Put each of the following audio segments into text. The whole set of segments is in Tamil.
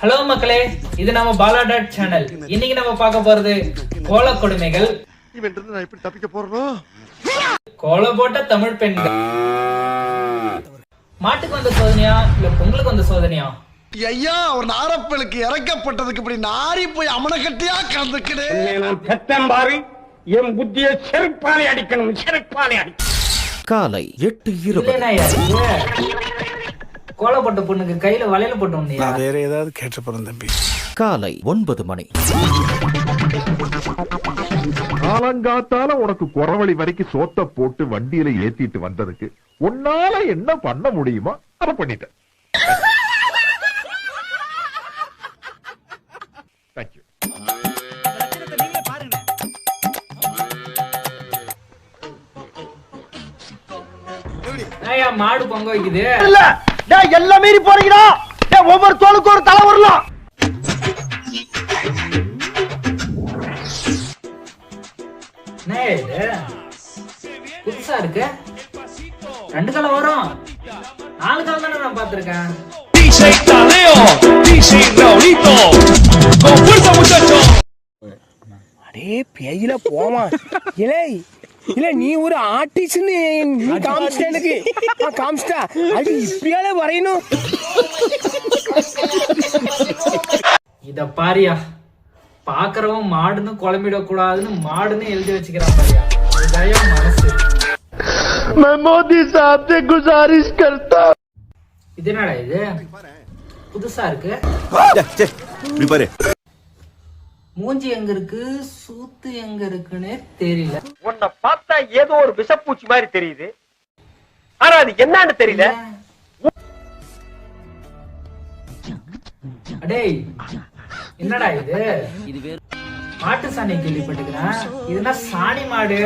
ஹலோ மக்களே, இது நம்ம பாலாடாட் சேனல். இன்னைக்கு நம்ம பார்க்க போறது கோல கொடுமைகள். நான் எப்படி தப்பிக்க போறனோ? கோல போட்ட தமிழ் பெண்கள். மாட்டுக்கு வந்த சோதனையா இல்ல பொங்கலுக்கு வந்த சோதனையா? ஐயா, ஒரு நாரப்பலுக்கு இறக்கப்பட்டதுக்கு இப்படி நாரி போய் அமனக்கட்டியா கலந்துக்கிடு. நான் பெத்தம்பாரு என் புத்திய செருப்பாலை அடிக்கணும், செருப்பாலை அடிக்கணும். காலை 8:20. கோல போட்ட பொண்ணுக்கு கையில வளையல போட்டோம். வேற ஏதாவது கேட்டு போறேன் தம்பி. காலை 9 மணி. காலங்காத்தால உனக்கு குறவழி வரைக்கும் சோத்த போட்டு வண்டியில ஏத்திட்டு வந்ததுக்கு உன்னால என்ன பண்ண முடியுமோ அதை பண்ணிட்டேன். தேங்க்யூ. மாடு பொங்க வைக்குது. எல்லாம் மீறி போறீங்களா? ஒவ்வொரு தோளுக்கு ஒரு தலை வரலாம். புதுசா இருக்கு. 2 காலம் வரும், 4 காலம் தானே நான் பாத்திருக்கேன். அடே பேயில போமா. இலே இல்ல, நீ ஒரு ஆர்டிஸ்ட்னு நீ காமிச்சிட்ட எனக்கு. காமிச்சிட்டா அது இப்படியால வரையணும். இத பாரியா, பாக்குறவன் மாடுன்னு குழம்பிட கூடாதுன்னு மாடுன்னு எழுதி வச்சுக்கிறான் பாரியா. இதுதான் மனசு. மோடி சாப்தே குசாரிஷ் கர்த்தா. இது என்னடா இது புதுசா இருக்கு? மூஞ்சி எங்க இருக்கு, சூத்து எங்க இருக்குன்னு தெரியல. உன்னை பார்த்தா ஏதோ ஒரு விஷப்பூச்சி மாதிரி தெரியுது, ஆனா அது என்னன்னு தெரியல. அடேய், என்னடா இது? மாட்டு சாணி கேள்விப்பட்டுக்கிறேன். இதுனா சாணி மாடு.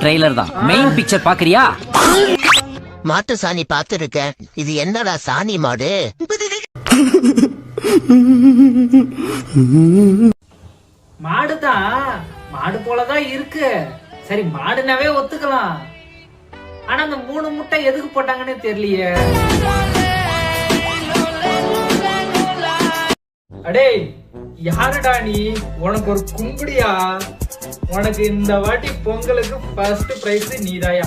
ட்ரெய்லர் தான், மெயின் பிக்சர் பாக்குறியா? மாட்டு சாணி பாத்துருக்கேன். இது என்னடா சாணி மாடு? மாடுதான், மாடு போலதான் இருக்கு. சரி, மாடுனாவே ஒத்துக்கலாம். ஆனா அந்த 3 முட்டை எதுக்கு போட்டாங்கன்னு தெரியலையே. அடேய், யாருடா நீ? உனக்கு ஒரு கும்பிடியா? உனக்கு இந்த வாட்டி பொங்கலுக்கு ஃபர்ஸ்ட் பிரைஸ் நீதாயா.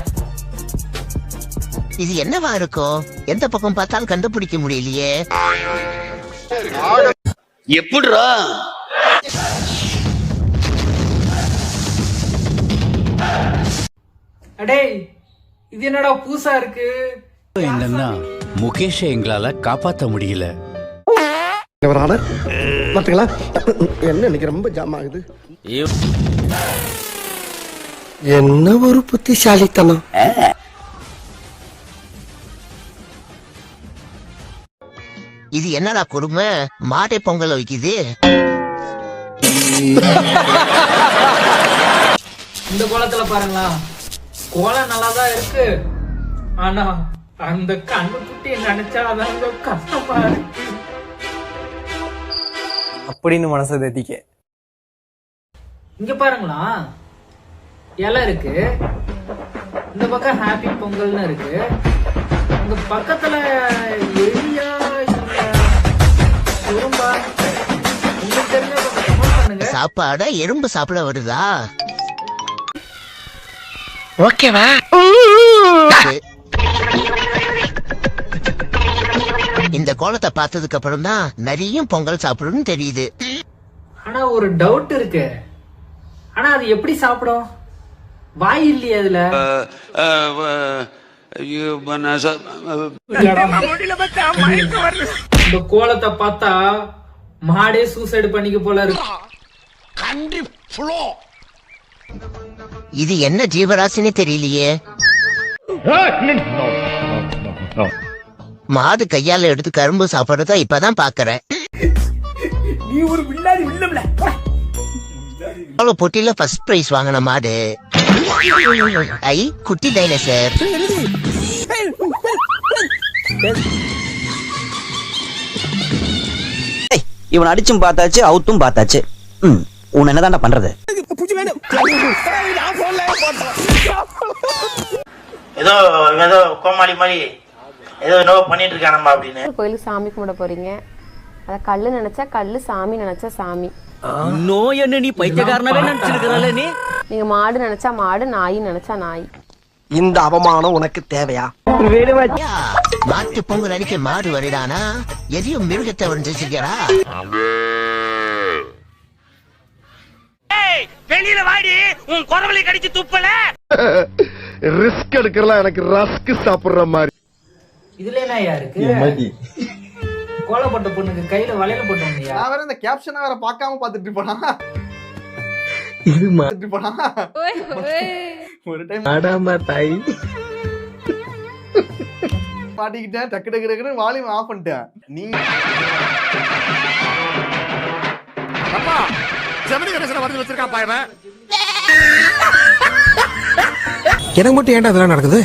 இது என்னவா இருக்கும்? எந்த பக்கம் பார்த்தாலும் கண்டுபிடிக்க முடியலையே. எப்படிரா? அடேய், இது என்னடா பூசா இருக்கு? என்னன்னா முகேஷ எங்களால காப்பாத்த முடியல. என்ன இன்னைக்கு ரொம்ப ஜாம் ஆகுது. என்ன ஒரு புத்திசாலித்தனம். இது என்னடா கொடுமை? மாட்டை பொங்கல் வைக்குது. இந்த கோலத்துல பாருங்களா, கோலம் நல்லாதான் இருக்கு. ஆனா அந்த கண்ணு குட்டி நினைச்சா அதான் கஷ்டமா இருக்கு அப்படின்னு மனசை தேத்திக்க. இங்க பாருங்களா, இலை இருக்கு. இந்த பக்கம் ஹாப்பி பொங்கல்னு இருக்கு. அந்த பக்கத்துல எலியா எறும்பா? உங்களுக்கு தெரிஞ்ச கமெண்ட் பண்ணுங்க. சாப்பாட எறும்பு சாப்பிட வருதா? ஓகேவா? இந்த கோலத்தை பார்த்ததுக்கு அப்புறம் தான் நிறைய பொங்கல் சாப்பிடணும்னு தெரியுது. ஆனா ஒரு டவுட் இருக்கு. ஆனா அது எப்படி சாப்பிடும்? வாய் இல்லையே அதுல. இந்த கோலத்தை பார்த்தா மாடே சூசைடு பண்ணிக்க போல இருக்கு. இது என்ன ஜீவராசினே தெரியலையே. மாடு கையால எடுத்து கரும்பு சாப்பிடுறதா இப்பதான் பாக்குறேன். நீ ஒரு வில்லாதி வில்லம்ல. போட்டியில ஃபர்ஸ்ட் பிரைஸ் வாங்கின மாடு. ஐ, குட்டி டைனோசர். இவன் அடிச்சும் பார்த்தாச்சு, அவுத்தும் பார்த்தாச்சு. உன் என்னதான்டா பண்றது? ஏதோ ஏதோ கோமாளி மாதிரி ஏதோ என்னவோ பண்ணிட்டு இருக்கானம்மா அப்படின்னு. கோயிலுக்கு சாமி கும்பிட போறீங்க, அத கல்லு நினைச்சா கல்லு, சாமி நினைச்சா சாமி. நோய் என்ன நீ பைத்தியக்காரனவே நினைச்சிருக்கறல நீ? நீங்க மாடு நினைச்சா மாடு, நாய் நினைச்சா நாய். இந்த அவமானம் உனக்கு தேவையா? மாட்டு பொங்கல் அடிக்க மாடு வருடானா எதையும் மிருகத்தை வந்துச்சுக்கிறா. வெளியில வாடி, உன் குரவலை கடிச்சு துப்பல. ரிஸ்க் எடுக்கலாம் எனக்கு ரஸ்க் சாப்பிடுற மாதிரி. இதுல என்ன இருக்கு? கோலப்பட்ட பொண்ணுக்கு கையில வளையல போட்டோம்யா. நான் வேற இந்த கேப்ஷனை வேற பார்க்காம பாத்துட்டு போனா. ஒரு டைம் பாட்டிக்கிட்டேன், டக்கு டக்கு டக்குன்னு வால்யூம் ஆஃப் பண்ணிட்டேன். நீ அப்பா ஜெமினி கணேசனை வந்து வச்சிருக்கான் பாயவன். எனக்கு மட்டும் ஏன்டா இதெல்லாம் நடக்குது?